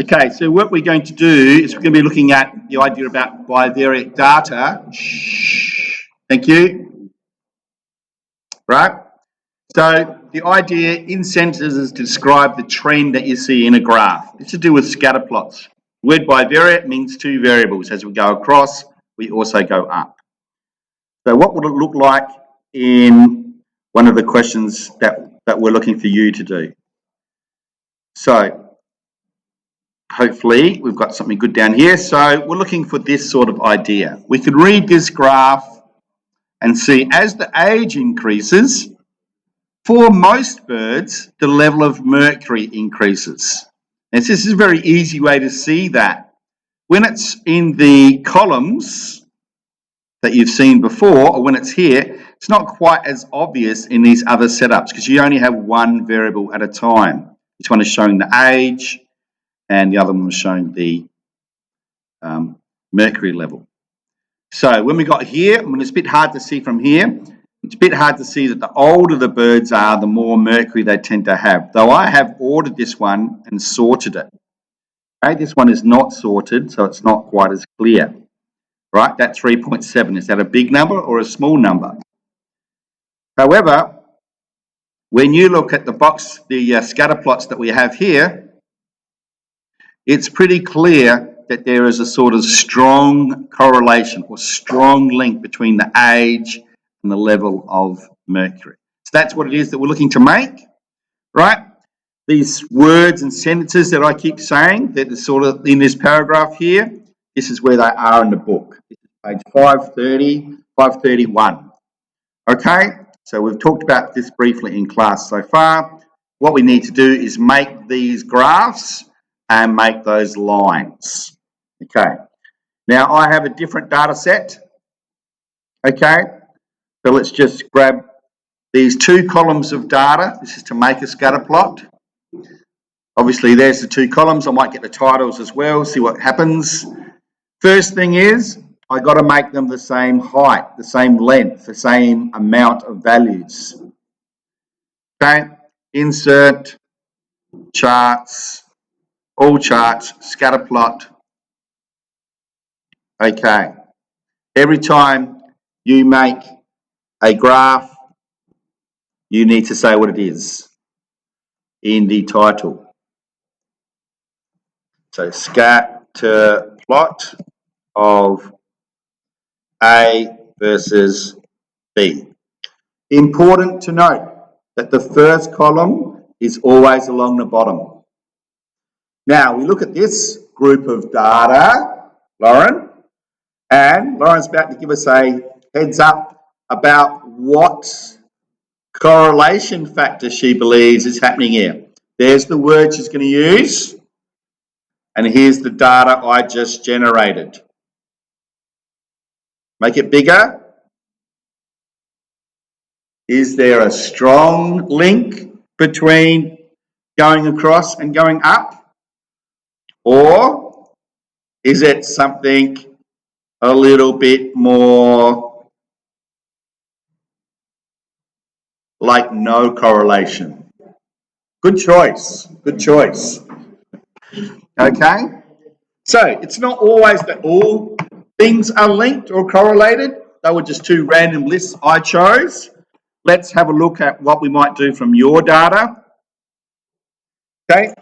Okay, so what we're going to do is we're going to be looking at the idea about bivariate data. Shh. Thank you. Right? So the idea in sentences is to describe the trend that you see in a graph. It's to do with scatter plots. The word bivariate means two variables. As we go across, we also go up. So what would it look like in one of the questions that we're looking for you to do? So hopefully we've got something good down here. So we're looking for this sort of idea. We could read this graph and see as the age increases, for most birds, the level of mercury increases. And this is a very easy way to see that. When it's in the columns that you've seen before, or when it's here, it's not quite as obvious in these other setups because you only have one variable at a time. This one is showing the age, and the other one was showing the mercury level. So when we got here, I mean, it's a bit hard to see from here. It's a bit hard to see that the older the birds are, the more mercury they tend to have. Though I have ordered this one and sorted it. Okay, this one is not sorted, so it's not quite as clear. Right, that 3.7, is that a big number or a small number? However, when you look at the box, the scatter plots that we have here, it's pretty clear that there is a sort of strong correlation or strong link between the age and the level of mercury. So that's what it is that we're looking to make, right? These words and sentences that I keep saying that are sort of in this paragraph here, this is where they are in the book. This is page 530, 531. Okay, so we've talked about this briefly in class so far. What we need to do is make these graphs and make those lines. Okay, now I have a different data set. Okay, so let's just grab these two columns of data. This is to make a scatter plot. Obviously, there's the two columns. I might get the titles as well, see what happens. First thing is, I got to make them the same height, the same length, the same amount of values. Okay, insert, charts, all charts, scatter plot. Okay, every time you make a graph, you need to say what it is in the title. So scatter plot of A versus B. Important to note that the first column is always along the bottom. Now we look at this group of data, Lauren, and Lauren's about to give us a heads up about what correlation factor she believes is happening here. There's the word she's going to use, and here's the data I just generated. Make it bigger. Is there a strong link between going across and going up? Or is it something a little bit more like no correlation? Good choice, good choice. Okay, so it's not always that all things are linked or correlated. They were just two random lists I chose. Let's have a look at what we might do from your data. Okay,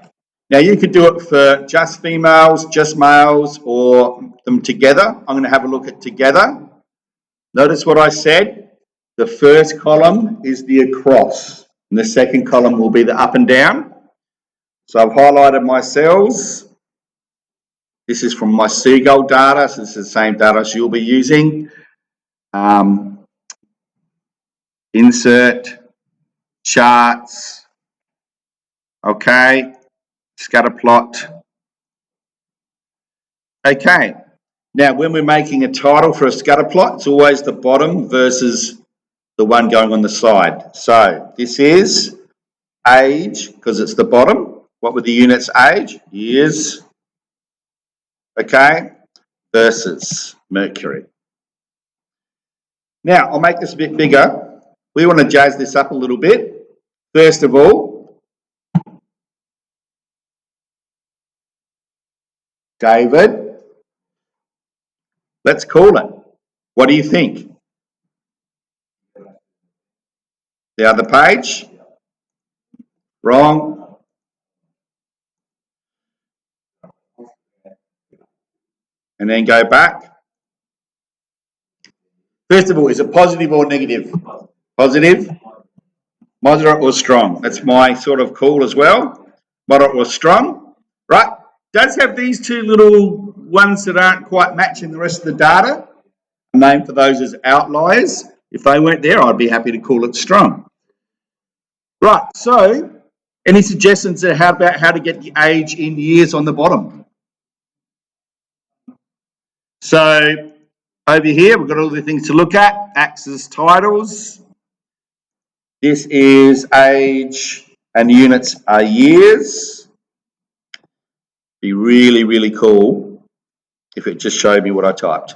now you could do it for just females, just males, or them together. I'm going to have a look at together. Notice what I said. The first column is the across, and the second column will be the up and down. So I've highlighted my cells. This is from my Seagull data, so this is the same data as you'll be using. Insert, charts, okay, scatter plot. Okay, now when we're making a title for a scatter plot, it's always the bottom versus the one going on the side. So this is age, because it's the bottom. What were the units age? Years. Okay, versus mercury. Now, I'll make this a bit bigger. We want to jazz this up a little bit. First of all, David, let's call it. What do you think? The other page? Wrong. And then go back. First of all, is it positive or negative? Positive, moderate or strong. That's my sort of call as well. Moderate or strong, right? Does have these two little ones that aren't quite matching the rest of the data. A name for those as outliers. If they weren't there, I'd be happy to call it strong. Right, so any suggestions about how to get the age in years on the bottom? So over here, we've got all the things to look at. Axis titles. This is age and units are years. Be really, really cool if it just showed me what I typed.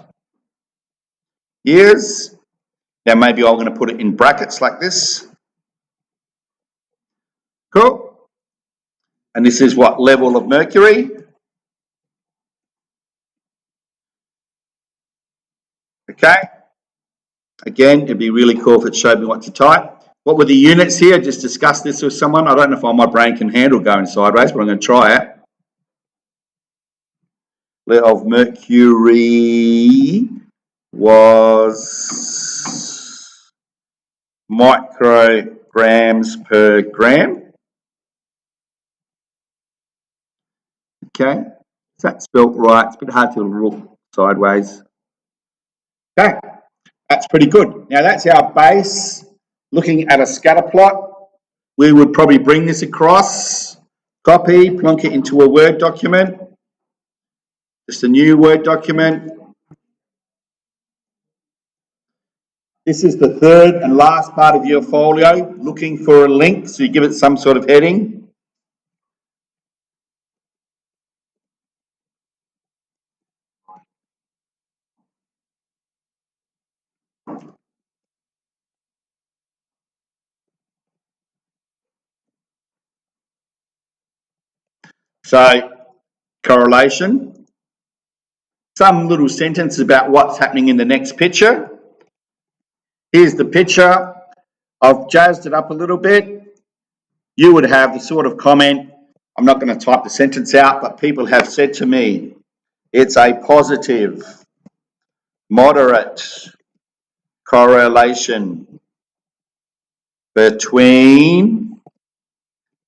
Years. Now maybe I'm going to put it in brackets like this. Cool. And this is what level of mercury. Okay. Again, it'd be really cool if it showed me what to type. What were the units here? Just discuss this with someone. I don't know if my brain can handle going sideways, but I'm going to try it. Level of mercury was micrograms per gram. Okay, is that spelt right? It's a bit hard to look sideways. Okay, that's pretty good. Now that's our base. Looking at a scatter plot, we would probably bring this across, copy, plonk it into a Word document, just a new Word document. This is the third and last part of your folio, looking for a link, so you give it some sort of heading. So, correlation, some little sentence about what's happening in the next picture. Here's the picture. I've jazzed it up a little bit. You would have the sort of comment, I'm not going to type the sentence out, but people have said to me, it's a positive, moderate correlation between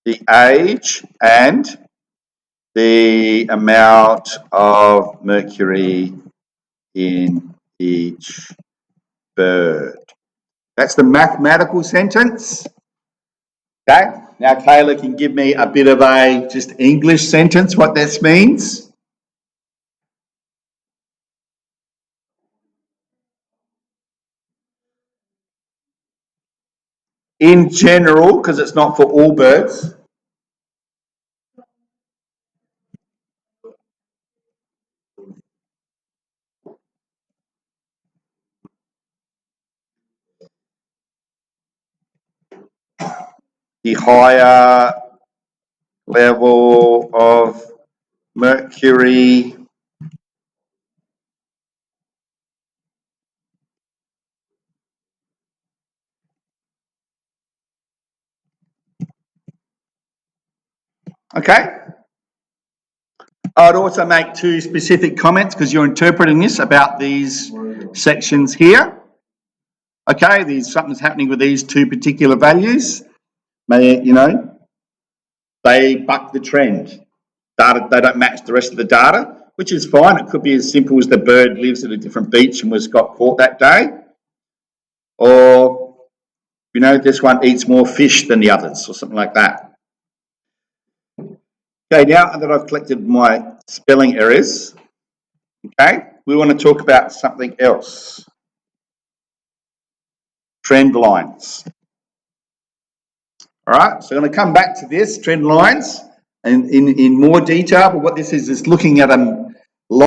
the age and the amount of mercury in each bird. That's the mathematical sentence. Okay, now Kayla can give me a bit of a just English sentence, what this means. In general, because it's not for all birds. The higher level of mercury okay. I'd also make two specific comments because you're interpreting this about these sections here. Okay, something's happening with these two particular values. They buck the trend. They don't match the rest of the data, which is fine. It could be as simple as the bird lives at a different beach and got caught that day. Or, this one eats more fish than the others or something like that. Okay, now that I've collected my spelling errors, okay, we want to talk about something else. Trend lines. All right, so I'm going to come back to this, trend lines, and in more detail, but what this is looking at a